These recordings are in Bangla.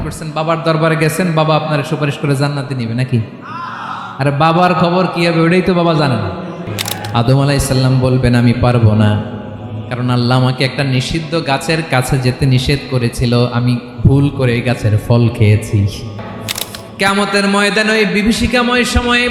করছেন বাবার দরবারে গেছেন, বাবা আপনার সুপারিশ করে জান্নাতে নিবে নাকি? আরে বাবার খবর কি হবে ওটাই তো বাবা জানে না। আদম আলাইহিস সালাম বলবেন আমি পারবো না, কারণ আল্লাহ আমাকে একটা নিষিদ্ধ গাছের কাছে যেতে নিষেধ করেছিল, আমি ভুল করে এই গাছের ফল খেয়েছি। কিয়ামতের ময়দানে ওই বিভীষিকাময় সময়ে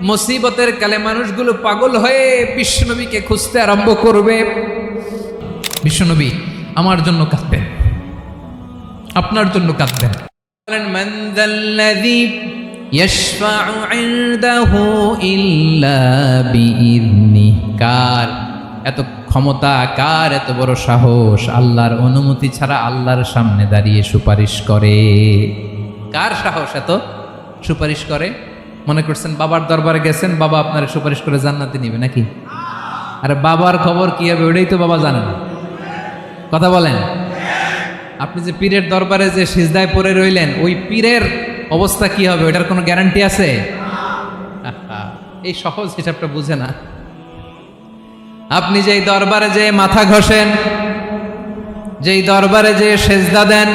মুসিবতের কালে মানুষগুলো পাগল হয়ে বিশ্বনবীকে খুঁজতে আরম্ভ করবে। বিশ্বনবী আমার জন্য কাঁদবেন, আপনার জন্য কাঁদবেন। মান যাল্লাযী ইয়াশফা'ু ইনদাহু ইল্লা বিইذনিহি, কার এত ক্ষমতা, কার এত বড় সাহস আল্লাহর অনুমতি ছাড়া আল্লাহর সামনে দাঁড়িয়ে সুপারিশ করে? কার সাহস এত সুপারিশ করে? মনে করছেন বাবার দরবারে গেছেন, বাবা আপনার সুপারিশ করে জান্নাতে নিবে নাকি? আরে বাবার খবর কি হবে ওটাই তো বাবা জানে না। কথা বলেন। আপনি যে পীরের দরবারে যে সিজদায় পড়ে রইলেন, ওই পীরের অবস্থা কি হবে ওটার কোনো গ্যারান্টি আছে? এই সহজ হিসাবটা বুঝে না। আপনি যেই দরবারে যে মাথা ঘষেন, যেই দরবারে যে সেজদা দেন,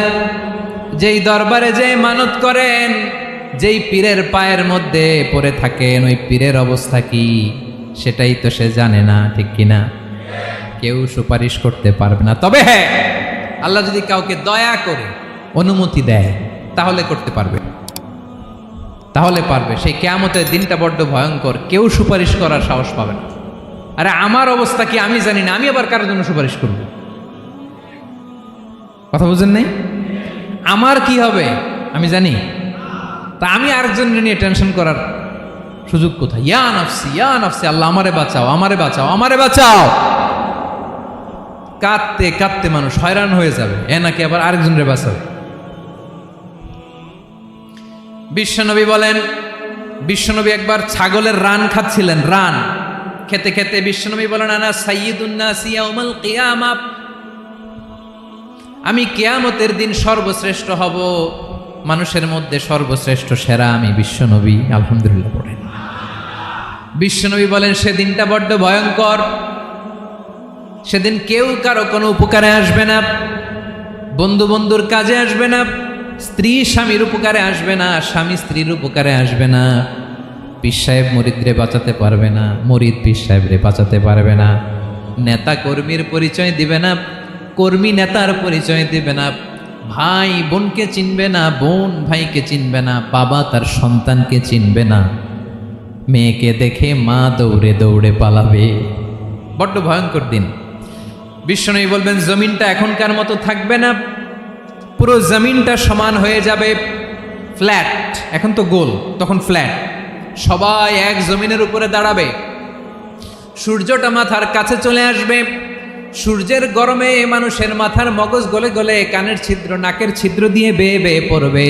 যেই দরবারে যে মানত করেন, যেই পীরের পায়ের মধ্যে পড়ে থাকেন, ওই পীরের অবস্থা কি সেটাই তো সে জানে না, ঠিক কিনা? কেউ সুপারিশ করতে পারবে না। তবে হ্যাঁ, আল্লাহ যদি কাউকে দয়া করে অনুমতি দেয় তাহলে করতে পারবে, তাহলে পারবে। সেই কিয়ামতের দিনটা বড্ড ভয়ঙ্কর, কেউ সুপারিশ করার সাহস পাবে না। আরে আমার অবস্থা কি আমি জানি না, আমি আবার কারোর জন্য সুপারিশ করব? কথা বুঝেন নাই? আমার কি হবে আমি জানি, তা আমি আরেকজনের নিয়ে টেনশন করার সুযোগ কোথায়? ইয়া নাফসি ইয়া নাফসি, আল্লাহ আমারে বাঁচাও, আমারে বাঁচাও, আমারে বাঁচাও। কাঁদতে কাঁদতে মানুষ হয়রান হয়ে যাবে, এ নাকি আবার আরেকজনের বাঁচাবে। বিশ্বনবী বলেন, বিশ্বনবী একবার ছাগলের রান খাচ্ছিলেন, রান খেতে খেতে বিশ্বনবী বলেন আনা সাইয়্যিদুন নাসি ইয়াউমাল কিয়ামা, আমি কিয়ামতের দিন সর্বশ্রেষ্ঠ হব, মানুষের মধ্যে সর্বশ্রেষ্ঠ সেরা আমি বিশ্বনবী। আলহামদুলিল্লাহ পড়েন। বিশ্বনবী বলেন সেদিনটা বড্ড ভয়ঙ্কর, সেদিন কেউ কারো কোনো উপকারে আসবে না, বন্ধু বন্ধুর কাজে আসবে না, স্ত্রী স্বামীর উপকারে আসবে না, স্বামী স্ত্রীর উপকারে আসবে না, পীর সাহেব মুরিদরে বাঁচাতে পারবে না, মুরিদ পীর সাহেবরে বাঁচাতে পারবে না, নেতা কর্মীর পরিচয় দিবে না, কর্মী নেতার পরিচয় দিবে না, ভাই বোনকে চিনবে না, বোন ভাইকে চিনবে না, বাবা তার সন্তানকে চিনবে না, মেয়েকে দেখে মা দৌড়ে দৌড়ে পালাবে। বড্ড ভয়ঙ্কর দিন। বিশ্বনবী বলবেন জমিনটা এখনকার মতো থাকবে না, পুরো জমিনটা সমান হয়ে যাবে, ফ্ল্যাট। এখন তো গোল, তখন ফ্ল্যাট। সবাই এক জমিনের উপরে দাঁড়াবে, সূর্যটা মাথার কাছে চলে আসবে, সূর্যের গরমে মানুষের মাথার মগজ গলে গলে কানের ছিদ্র নাকের ছিদ্র দিয়ে বেয়ে বেয়ে পড়বে।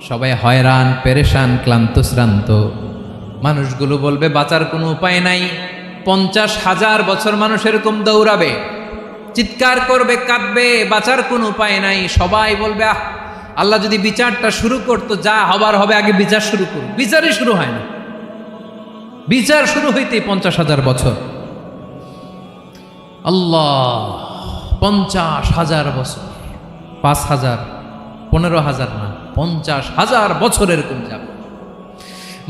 সবাই হয়রান, পেরেশান, ক্লান্ত শ্রান্ত। মানুষগুলো বলবে বাঁচার কোনো উপায় নাই। 50,000 বছর মানুষ এরকম দৌড়াবে, চিৎকার করবে, কাঁদবে, বাঁচার কোনো উপায় নাই। সবাই বলবে আল্লাহ যদি বিচারটা শুরু করতো, যা হবার হবে, আগে বিচার শুরু করুন। বিচারই শুরু হয় না, বিচার শুরু হইতেই 50,000 বছর। আল্লাহ, 50,000 বছর, 5,000, 15,000 না, 50,000 বছর এরকম যাবে।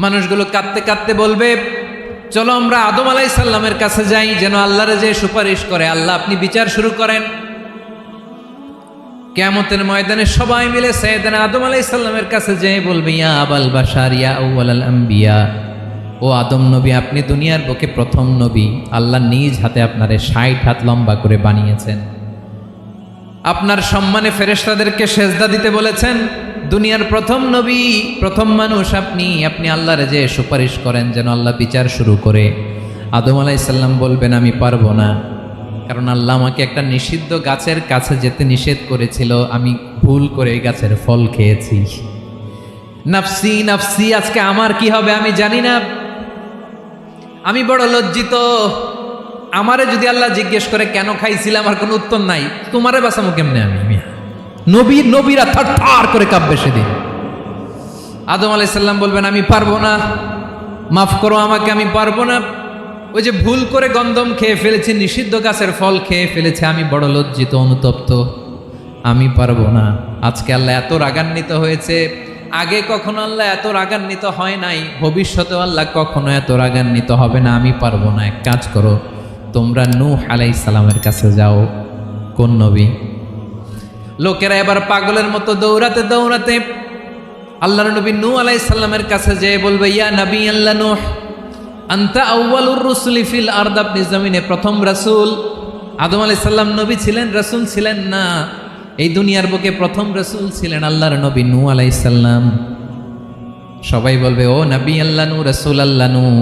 মানুষগুলো কাঁদতে কাঁদতে বলবে চলো আমরা আদম আলাইহিস সালামের কাছে যাই, যেন আল্লাহরে যে সুপারিশ করে, আল্লাহ আপনি বিচার শুরু করেন। কিয়ামতের ময়দানে সবাই মিলে সাইয়েদনা আদম আলাইহিস সালামের কাছে যেয়ে বলবে ইয়া আবাল বাশার ইয়া আউয়ালাল আম্বিয়া, ও আদম নবী আপনি দুনিয়ার বুকে প্রথম নবী, আল্লাহ নিজ হাতে আপনারে 60 হাত লম্বা করে বানিয়েছেন, আপনার সম্মানে ফেরেশতাদেরকে সেজদা দিতে বলেছেন, দুনিয়ার প্রথম নবী, প্রথম মানুষ আপনি, আপনি আল্লাহরে যে সুপারিশ করেন যেন আল্লাহ বিচার শুরু করে। আদম আলাইহিস সালাম বলবেন আমি পারবো না, কারণ আল্লাহ আমাকে একটা নিষিদ্ধ গাছের কাছে যেতে নিষেধ করেছিল, আমি ভুল করে এই গাছের ফল খেয়েছি। নাফসি নাফসি, আজকে আমার কি হবে আমি জানি না, আমি বড় লজ্জিত। আমারে যদি আল্লাহ জিজ্ঞেস করে কেন খাইছিলাম, আমার কোনো উত্তর নাই, তোমারে বাঁচামো কেমনে আমি? নবীরা থার করে কাঁপবে সেদিন। আদম আলাইহিস সালাম বলবেন আমি পারবো না, মাফ করো আমাকে, আমি পারবো না। ওই যে ভুল করে গন্ধম খেয়ে ফেলেছি, নিষিদ্ধ গাছের ফল খেয়ে ফেলেছে, আমি বড় লজ্জিত, অনুতপ্ত। আমি পারবো না। আজকে আল্লাহ এত রাগান্বিত হয়েছে, আগে কখনো আল্লাহ এত রাগান্বিত হয় নাই, ভবিষ্যতেও আল্লাহ কখনো এত রাগান্বিত হবে না। আমি পারবো না। এক কাজ করো, তোমরা নূহ আলাইহিস সালামের কাছে যাও। কোন নবী? লোকেরা এবার পাগলের মতো দৌড়াতে দৌড়াতে আল্লাহর নবী নূহ আলাইহিস সালামের কাছে যেয়ে বলবে, ইয়া নবী আল্লাহ নূহ, আনতা আউয়ালুর রুসুলি ফিল আরদ, আপনি জমিনে প্রথম রাসূল। আদম আলাইহিস সালাম নবী ছিলেন, রাসূল ছিলেন না। এই দুনিয়ার বুকে প্রথম রাসূল ছিলেন আল্লাহর নবী নূহ আলাইহিস সালাম। সবাই বলবে, ও নবী আল্লাহ নূহ, রাসূল আল্লাহ নূহ,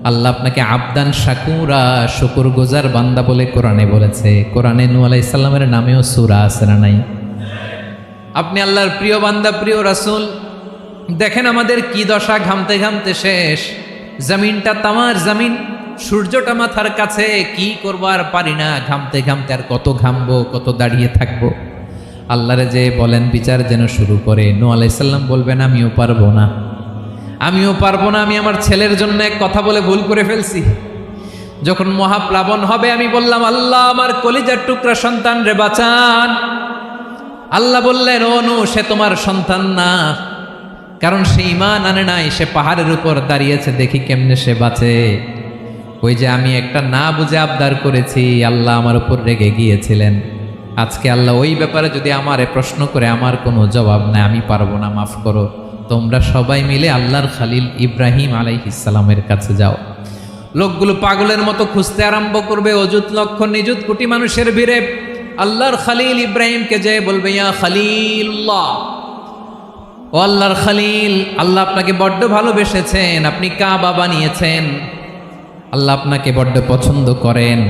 আল্লাহ আপনাকে আবদান শাকুরা, শুকরগুজার বান্দা বলে কোরআনে বলেছে। কোরআনে নূহ আলাইহিস সালামের নামেও সূরা আছে না নাই? আপনি আল্লাহর প্রিয় বান্দা, প্রিয় রাসূল। দেখেন আমাদের কি দশা, ঘামতে ঘামতে শেষ। জমিনটা তামার জমিন, সূর্যটা মাথার কাছে, কি করবো আর পারি না। ঘামতে ঘামতে আর কত ঘামবো, কত দাঁড়িয়ে থাকবো। আল্লাহরে যে বলেন বিচার যেন শুরু করে। নূহ আলাইহিস সালাম বলবেন, আমিও পারবো না, আমিও পারবো না। আমি আমার ছেলের জন্য এক কথা বলে ভুল করে ফেলছি। যখন মহাপ্লাবন হবে আমি বললাম, আল্লাহ আমার কলিজার টুকরা সন্তান রে বাঁচান। আল্লাহ বললেন, ও নূহ, সে তোমার সন্তান না, কারণ সে ঈমান আনে নাই, সে পাহাড়ের উপর দাঁড়িয়েছে, দেখি কেমনে সে বাঁচে। ওই যে আমি একটা না বুঝে আবদার করেছি, আল্লাহ আমার উপর রেগে গিয়েছিলেন। আজকে আল্লাহ ওই ব্যাপারে যদি আমারে প্রশ্ন করে, আমার কোনো জবাব নাই, আমি পারবো না, মাফ করো। তোমরা সবাই মিলে আল্লাহর খালিল ইব্রাহিম আলাইহিস সালামের কাছে যাও। লোকগুলো পাগলের মতো খুঁজতে আরম্ভ করবে, অযুত লক্ষ নিযুত কোটি মানুষের ভিড়ে আল্লাহর খালিল ইব্রাহিমকে যেয়ে বলবে, ইয়া খালিলুল্লাহ, ও আল্লাহর খালিল, আল্লাহ আপনাকে বড্ড ভালোবেসেছেন, আপনি কাবা বানিয়েছেন, আল্লাহ আপনাকে বড্ড পছন্দ করেন।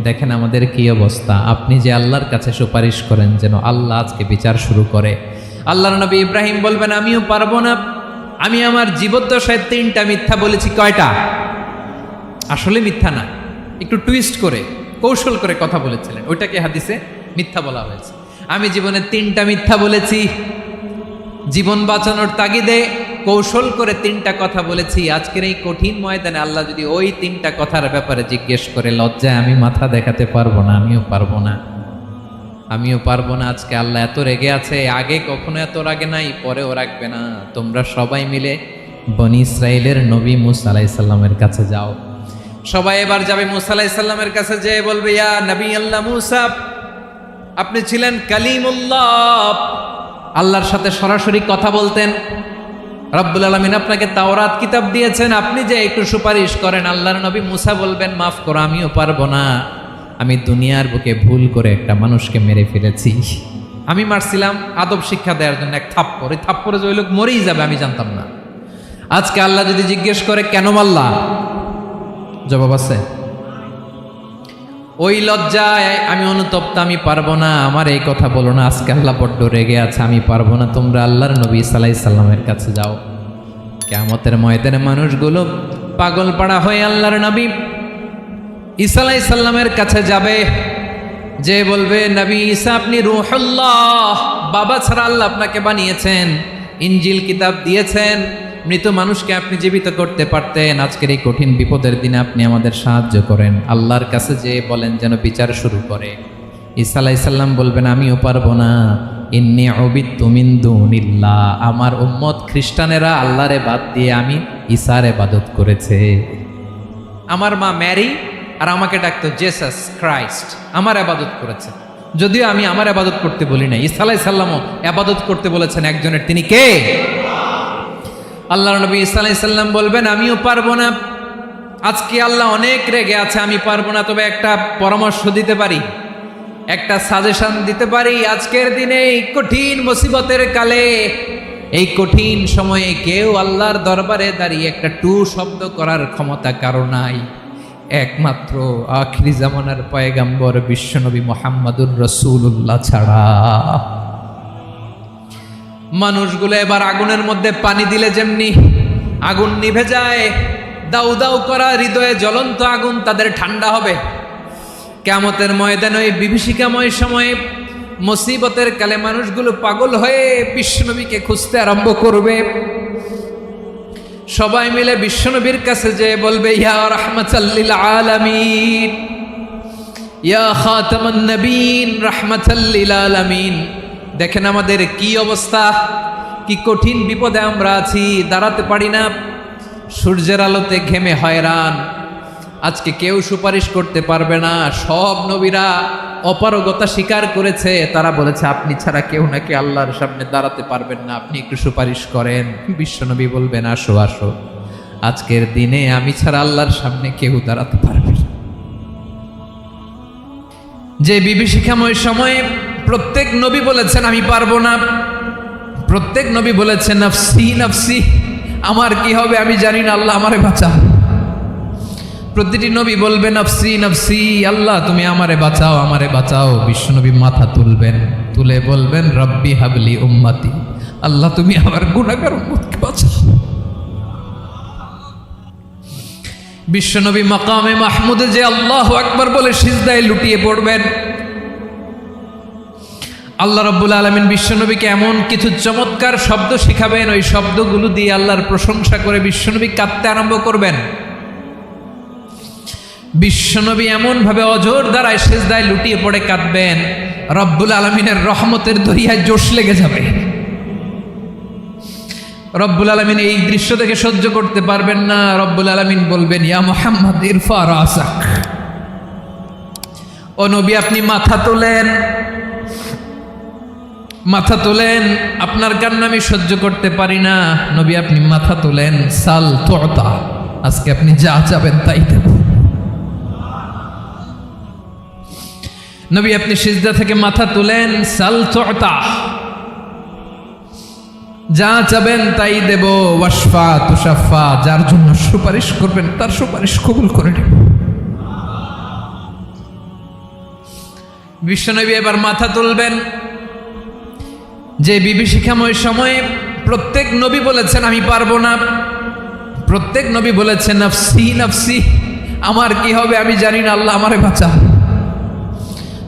দেখেন আমাদের কি অবস্থা। আপনি যে আল্লাহর কাছে সুপারিশ করেন যেন আল্লাহ আজকে বিচার শুরু করে। আল্লাহর নবী ইব্রাহিম বলবেন, আমিও পারবো না। আমি আমার জীবদ্দশায় 3টা মিথ্যা বলেছি। কয়টা? আসলে মিথ্যা না, একটু টুইস্ট করে, কৌশল করে কথা বলেছিলেন, ওইটাকে হাদিসে মিথ্যা বলা হয়েছে। আমি জীবনে 3টা মিথ্যা বলেছি, জীবন বাঁচানোর তাগিদে কৌশল করে 3টা কথা বলেছি। আজকের এই কঠিন ময়দানে আল্লাহ যদি ওই 3টা কথার ব্যাপারে জিজ্ঞেস করে, লজ্জায় আমি মাথা দেখাতে পারবো না, আমিও পারবো না, আমিও পারবো না। আজকে আল্লাহ এত রেগে আছে, আগে কখনো এত রাগে নাই, পরেও রাখবে না। তোমরা সবাই মিলে বনি ইসরাইলের নবী মূসা আলাইহিস সালামের কাছে যাও। সবাই এবার যাবে মূসা আলাইহিস সালামের কাছে, যেয়ে বলবে, ইয়া নবী আল্লাহ মূসা, আপনি ছিলেন কালিমুল্লাহ, আল্লাহর সাথে সরাসরি কথা বলতেন। রব্বুল আলামিন আপনাকে তাওরাত কিতাব দিয়েছেন, আপনি যে একটু সুপারিশ করেন। আল্লাহর নবী মূসা বলবেন, মাফ করো, আমিও পারবো না। আমি দুনিয়ার বুকে ভুল করে একটা মানুষকে মেরে ফেলেছি। আমি মারছিলাম আদব শিক্ষা দেওয়ার জন্য এক থাপ্পড়, এই থাপ্পড়ে যে ওই লোক মরেই যাবে আমি জানতাম না। আজকে আল্লাহ যদি জিজ্ঞেস করে কেন মারলা, জবাব আছে? ওই লজ্জায় আমি অনুতপ্ত, আমি পারবো না, আমার এই কথা বলো না। আজকে আল্লাহ বড্ড রেগে আছে, আমি পারবো না। তোমরা আল্লাহর নবী ঈসা আলাইহিস সালামের কাছে যাও। কিয়ামতের ময়দানে মানুষগুলো পাগল পাড়া হয়ে আল্লাহর নবী ঈসা আলাইহিস সালামের কাছে যাবে, যে বলবে, নবী ঈসা আপনি রূহুল্লাহ, বাবা ছাড়া আল্লাহ আপনাকে বানিয়েছেন, ইনজিল কিতাব দিয়েছেন, মৃত মানুষকে আপনি জীবিত করতে পারতেন। আজকের এই কঠিন বিপদের দিনে আপনি আমাদের সাহায্য করেন। আল্লাহর কাছে যে বলেন যেন বিচার শুরু করে। ঈসা আলাইহিস সালাম বলবেন, আমিও পারবো না। ইন্নী উবিদতু মিন দুনিল্লাহ, আমার উম্মত খ্রিস্টানেরা আল্লাহরে বাদ দিয়ে আমি ঈসার ইবাদত করেছে। আমার মা ম্যারি আর আমাকে ডাকতো জেসাস ক্রাইস্ট, আমার ইবাদত করেছে। যদিও আমি আমার ইবাদত করতে বলি না, ঈসা আলাইহিস সালামও ইবাদত করতে বলেছেন একজনের, তিনি কে? আল্লাহর নবী ঈসা আলাইহিস সালাম বলবেন, আমিও পারবো না। আজকে আল্লাহ অনেক রেগে আছে, আমি পারবো না। তবে একটা পরামর্শ দিতে পারি, একটা সাজেশন দিতে পারি। আজকের দিনে এই কঠিন মুসিবতের কালে, এই কঠিন সময়ে কেউ আল্লাহর দরবারে দাঁড়িয়ে একটা টু শব্দ করার ক্ষমতা কারো নাই, একমাত্র আখিরি জামানার পয়গাম্বর বিশ্বনবী মুহাম্মদুর রাসূলুল্লাহ ছাড়া। মানুষগুলো এবার আগুনের মধ্যে পানি দিলে যেমনি আগুন নিভে যায়, দাউ দাউ করা হৃদয়ে জ্বলন্ত আগুন তাদের ঠান্ডা হবে। কিয়ামতের ময়দানে ওই বিভীষিকাময় সময়ে, মুসিবতের কালে মানুষগুলো পাগল হয়ে বিশ্বনবীকে খুঁজতে আরম্ভ করবে। সবাই মিলে বিশ্বনবীর কাছে যেয়ে বলবে, ইয়া রাহমাতাল লিল আলামিন, ইয়া খাতামান নবীন, রাহমাতাল লিল আলামিন, দেখেন আমাদের কি অবস্থা, কি কঠিন বিপদে আমরা আছি, দাঁড়াতে পারি না, সূর্যের আলোতে ঘেমে হয়রান। আজকে কেউ সুপারিশ করতে পারবে না। সব নবীরা অপারগতা স্বীকার করেছে, তারা বলেছে আপনি ছাড়া কেউ নাকি আল্লাহর সামনে দাঁড়াতে পারবেন না, আপনি একটু সুপারিশ করেন। বিশ্বনবী বলবেন আসো আসো, আজকের দিনে আমি ছাড়া আল্লাহর সামনে কেউ দাঁড়াতে পারবে না। যে বিভীষিকাময় সময়ে প্রত্যেক নবী বলেছেন আমি পারবো না, প্রত্যেক নবী বলেছেন নফসি নফসি, আমার কি হবে আমি জানি না, আল্লাহ আমারে বাঁচাও। প্রতিটি নবী বলবে নফসি নফসি, আল্লাহ তুমি আমারে বাঁচাও আমারে বাঁচাও। বিশ্বনবী মাথা তুলবেন, তুলে বলবেন রব্বি হাবলি উম্মতি, আল্লাহ তুমি আমার গুনাহগার উম্মতকে বাঁচাও। বিশ্বনবী মাকামে মাহমুদে যে আল্লাহু আকবার বলে সিজদায় লুটিয়ে পড়বেন, আল্লাহ রাব্বুল আলামিন বিশ্বনবীকে এমন কিছু চমৎকার শব্দ শিখাবেন, ওই শব্দগুলো দিয়ে আল্লাহর প্রশংসা করে বিশ্বনবী কাঁদতে আরম্ভ করবেন। বিশ্বনবী এমন ভাবে অজোর দ্বারায় সিজদায় লুটিয়ে পড়ে কাঁদবেন, রব্বুল আলামিনের রহমতের দরিয়ায় জোশ লেগে যাবে। রব্বুল আলামিন এই দৃশ্য দেখে সহ্য করতে পারবেন না। রব্বুল আলামিন বলবেন ইয়া মুহাম্মদ ইরফা রাসাক, ও নবী আপনি মাথা তোলেন, মাথা তোলেন, আপনার কান্না আমি সহ্য করতে পারি না। নবী আপনি মাথা তোলেন, সাল তুতা, আজকে আপনি যা চাবেন তাই দেব। নবী আপনি সিজদা থেকে মাথা তুলেন, সাল তুতা, যা চাবেন তাই দেব। ওয়াশফা তুশাফা, যার জন্য সুপারিশ করবেন তার সুপারিশ কবুল করে নেব। বিশ্বনবী এবার মাথা তুলবেন। যে বিভীষিকাময় সময়ে প্রত্যেক নবী বলেছেন আমি পারবো না, প্রত্যেক নবী বলেছেন নফসি নফসি, আমার কি হবে আমি জানি না, আল্লাহ আমারে বাঁচাও।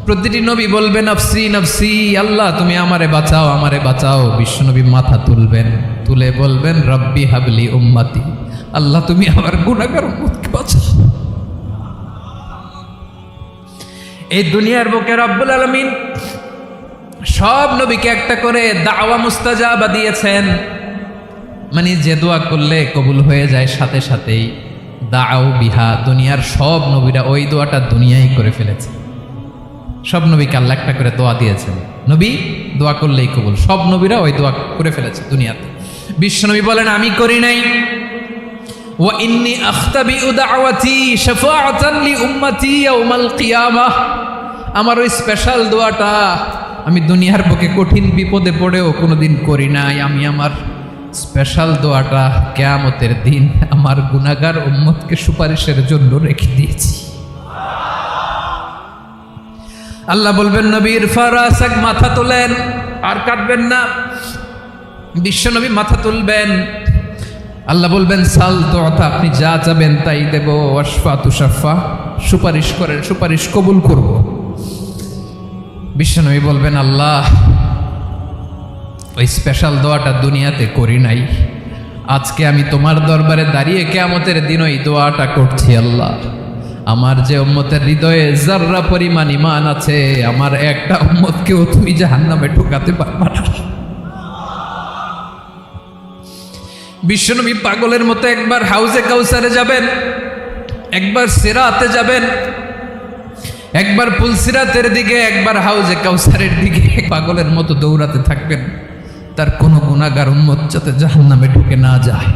প্রতিটি নবী বলবে নফসি নফসি, আল্লাহ তুমি আমারে বাঁচাও আমারে বাঁচাও। বিশ্বনবী মাথা তুলবেন, তুলে বলবেন রব্বি হাবলি উম্মতি, আল্লাহ তুমি আমার গুনাহগার উম্মতকে বাঁচাও। এই দুনিয়ার বুকে রব্বুল আলামিন সব নবীকে একটা করে দাওয়া মুস্তাজাবা দিয়েছেন, মানে যে দোয়া করলে কবুল হয়ে যায় সাথে সাথেই। দাও বিহা, দুনিয়ার সব নবীরা ওই দোয়াটা দুনিয়ায় করে ফেলেছে। সব নবীকে আল্লাহ একটা করে দোয়া দিয়েছেন, নবী দোয়া করলেই কবুল। সব নবীরা ওই দোয়া করে ফেলেছে দুনিয়াতে। বিশ্বনবী বলেন আমি করি নাই। ওয়া ইন্নী আখতাবিউ দাওয়াতি শাফাআতান লি উম্মতি ইয়াউমাল কিয়ামাহ, আমার ওই স্পেশাল দোয়াটা আমি দুনিয়ার বুকে কঠিন বিপদে পড়েও কোনোদিন করি নাই। আমি আমার স্পেশাল দোয়াটা কিয়ামতের দিন আমার গুনাহগার উম্মতকে সুপারিশের জন্য রেখে দিয়েছি। আল্লাহ বলবেন নবীর ফারাসাক, মাথা তোলেন, আর কাটবেন না। বিশ্বনবী মাথা তুলবেন, আল্লাহ বলবেন সাল তুতা, আপনি যা চাবেন তাই দেব। ওয়াশফা তুশাফা, সুপারিশ করেন সুপারিশ কবুল করব। বিশ্বনবী বলবেন আল্লাহ ওই স্পেশাল দোয়াটা দুনিয়াতে করি নাই, আজকে আমি তোমার দরবারে দাঁড়িয়ে কিয়ামতের দিন ওই দোয়াটা করছি। আল্লাহ আমার যে উম্মতের হৃদয়ে যাররা পরিমাণ ঈমান আছে, আমার একটা উম্মতকেও তুমি জাহান্নামে ঢোকাতে পারবা না। বিশ্বনবী পাগলের মতো একবার হাউজে কাউসারে যাবেন, একবার সিরাতে যাবেন, একবার পুলসিরাতের দিকে, একবার হাউজে কাউসারের দিকে, পাগলের মতো দৌড়াতে থাকবেন, তার কোনো গুনাহগার উম্মত যাতে জাহান্নামে ঢুকে না যায়।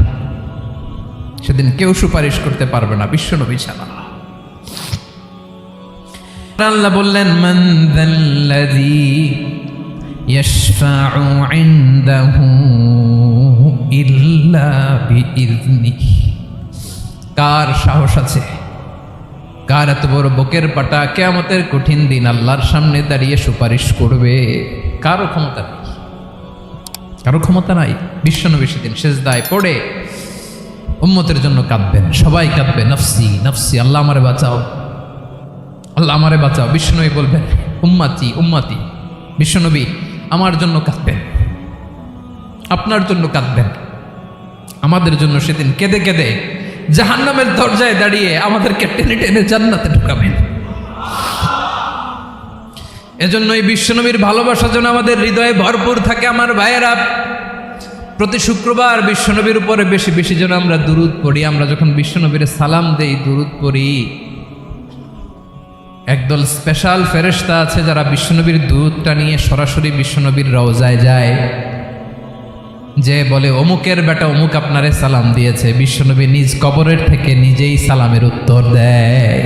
সেদিন কেউ সুপারিশ করতে পারবে না বিশ্বনবী ছাড়া। আল্লাহ বললেন মান যাল্লাযী ইয়াশফাউ ইনদাহু ইল্লা বিইযনিহি, কার সাহস আছে, কার এত বড় বুকের পাটা কিয়ামতের কঠিন দিন আল্লাহর সামনে দাঁড়িয়ে সুপারিশ করবে? কারো ক্ষমতা নেই, কারো ক্ষমতা নাই। বিশ্বনবী সেদিন সিজদায় পড়ে উম্মতের জন্য কাঁদবেন, সবাই কাঁদবে নফসি নফসি, আল্লাহ আমারে বাঁচাও আল্লাহ আমারে বাঁচাও। বিশ্বনবী বলবেন উম্মতি উম্মতি, বিশ্বনবী আমার জন্য কাঁদবেন, আপনার জন্য কাঁদবেন, আমাদের জন্য সেদিন কেঁদে কেঁদে জাহান্নামের দরজায় দাঁড়িয়ে আমাদেরকে টেনে টেনে জান্নাতে ঢুকাবেন। এজন্যই বিশ্বনবীর ভালোবাসা যেন আমাদের হৃদয়ে ভরপুর থাকে। আমার ভাইয়েরা, প্রতি শুক্রবার বিশ্বনবীর উপরে বেশি বেশি যেন আমরা দুরূদ পড়ি। আমরা যখন বিশ্বনবীর সালাম দেই, দুরূদ পড়ি, একদল স্পেশাল ফেরেশতা আছে যারা বিশ্বনবীর দুরূদটা নিয়ে সরাসরি বিশ্বনবীর রওজায় যায়, যে বলে অমুকের বেটা অমুক আপনারে সালাম দিয়েছে। বিশ্বনবী নিজ কবরের থেকে নিজেই সালামের উত্তর দেয়।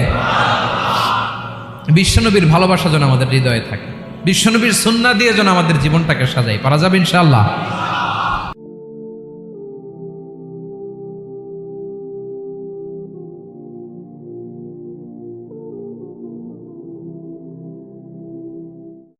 বিশ্বনবীর ভালোবাসা যেন আমাদের হৃদয়ে থাকে, বিশ্বনবীর সুন্নাহ দিয়ে যেন আমাদের জীবনটাকে সাজাই। পারা যাবে ইনশাআল্লাহ।